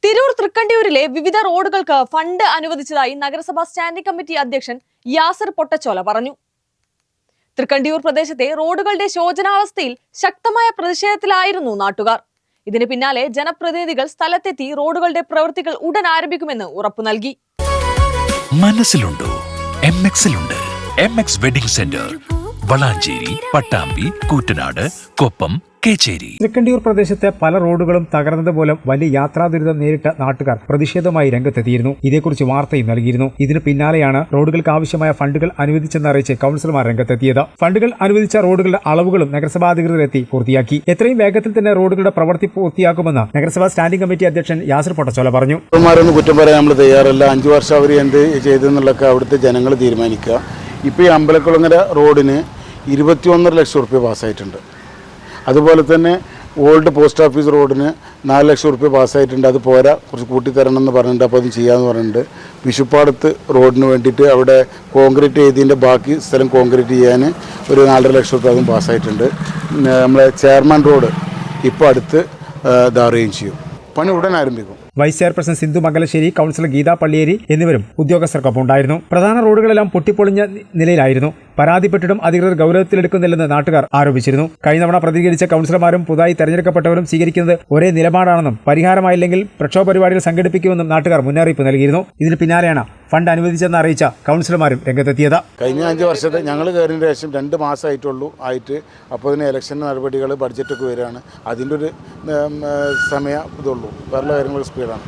തിരൂർ തൃക്കണ്ടിയൂരിലെ വിവിധ റോഡുകൾക്ക് ഫണ്ട് അനുവദിച്ചതായി നഗരസഭാ സ്റ്റാൻഡിംഗ് കമ്മിറ്റി അധ്യക്ഷൻ യാസിർ പൊട്ടച്ചോല പറഞ്ഞു. തൃക്കണ്ടിയൂർ പ്രദേശത്തെ റോഡുകളുടെ ശോചനാവസ്ഥയിൽ ശക്തമായ പ്രതിഷേധത്തിലായിരുന്നു നാട്ടുകാർ. ഇതിന് പിന്നാലെ ജനപ്രതിനിധികൾ സ്ഥലത്തെത്തി റോഡുകളുടെ പ്രവൃത്തികൾ ഉടൻ ആരംഭിക്കുമെന്ന് ഉറപ്പു നൽകി. മനസ്സിലുണ്ടോ? MXലുണ്ട്. MX wedding centre, Valanchery, Pattambi, Koottanad, Koppam, Kechery. Thrikkandiyur പ്രദേശത്തെ പല റോഡുകളും തകർന്നത് മൂലം വലിയ യാത്രാ ദുരിതം നേരിട്ട നാട്ടുകാർ പ്രതിഷേധവുമായി രംഗത്തെത്തിയിരുന്നു. ഇതേക്കുറിച്ച് വാർത്തയും നൽകിയിരുന്നു. ഇതിന് പിന്നാലെയാണ് റോഡുകൾക്ക് ആവശ്യമായ ഫണ്ടുകൾ അനുവദിച്ചെന്നറിയിച്ച് കൌൺസിലർമാർ രംഗത്തെത്തിയത്. ഫണ്ടുകൾ അനുവദിച്ച റോഡുകളുടെ അളവുകളും നഗരസഭാ അധികൃതർ എത്തി പൂർത്തിയാക്കി. എത്രയും വേഗത്തിൽ തന്നെ റോഡുകളുടെ പ്രവൃത്തി പൂർത്തിയാക്കുമെന്ന് നഗരസഭാ സ്റ്റാൻഡിംഗ് കമ്മിറ്റി അധ്യക്ഷൻ യാസിർ പൊട്ടച്ചോല പറഞ്ഞു. കുറ്റം പറയാൻ നമ്മൾ തയ്യാറല്ല. 5 വർഷം അവർ എന്ത് ചെയ്തെന്നുള്ളതൊക്കെ അവിടുത്തെ ജനങ്ങൾ തീരുമാനിക്കുക. ഇപ്പോൾ ഈ അമ്പലക്കുളങ്ങര റോഡിന് 21.5 ലക്ഷം റുപ്യ പാസ്സായിട്ടുണ്ട്. അതുപോലെ തന്നെ ഓൾഡ് പോസ്റ്റ് ഓഫീസ് റോഡിന് 4 ലക്ഷം റുപ്യ പാസ്സായിട്ടുണ്ട്. അത് പോരാ, കുറച്ച് കൂട്ടിത്തരണം എന്ന് പറഞ്ഞിട്ട് അപ്പോൾ അതും ചെയ്യാമെന്ന് പറഞ്ഞിട്ടുണ്ട്. വിഷുപ്പാടത്ത് റോഡിന് വേണ്ടിയിട്ട് അവിടെ കോൺക്രീറ്റ് ചെയ്തതിൻ്റെ ബാക്കി സ്ഥലം കോൺക്രീറ്റ് ചെയ്യാൻ ഒരു 4.5 ലക്ഷം റുപ്യ അതും പാസ്സായിട്ടുണ്ട്. നമ്മളെ ചെയർമാൻ റോഡ് ഇപ്പോൾ അടുത്ത് ധാറുകയും ചെയ്യും. പണി ഉടൻ ആരംഭിക്കും. Vice chairperson Sindhu Mangalassery, councillor Geetha Palliyeri എന്നിവരും ഉദ്യോഗസ്ഥർക്കൊപ്പം ഉണ്ടായിരുന്നു. പ്രധാന റോഡുകളെല്ലാം പൊട്ടിപ്പൊളിഞ്ഞ നിലയിലായിരുന്നു. പരാതിപ്പെട്ടിട്ടും അധികൃതർ ഗൗരവത്തിലെടുക്കുന്നില്ലെന്ന് നാട്ടുകാർ ആരോപിച്ചിരുന്നു. കഴിഞ്ഞ തവണ പ്രതികരിച്ച കൌൺസിലർമാരും പുതുതായി തെരഞ്ഞെടുക്കപ്പെട്ടവരും സ്വീകരിക്കുന്നത് ഒരേ നിലപാടാണെന്നും പരിഹാരമായില്ലെങ്കിൽ പ്രക്ഷോഭ പരിപാടികൾ സംഘടിപ്പിക്കുമെന്നും നാട്ടുകാർ മുന്നറിയിപ്പ് നൽകിയിരുന്നു. ഇതിന് പിന്നാലെയാണ് ഫണ്ട് അനുവദിച്ചെന്ന് അറിയിച്ച കൌൺസിലർമാരും രംഗത്തെത്തിയത്. കഴിഞ്ഞ 5 വർഷത്തെ ഞങ്ങൾ കയറിയതിന് ശേഷം 2 മാസമായിട്ടുള്ളൂ ആയിട്ട്. അപ്പോൾ അതിന് ഇലക്ഷൻ നടപടികൾ, ബഡ്ജറ്റൊക്കെ വരികയാണ്. അതിൻ്റെ ഒരു സമയം ഇതുള്ളൂ. വേറെ കാര്യങ്ങൾ സ്പീഡാണ്.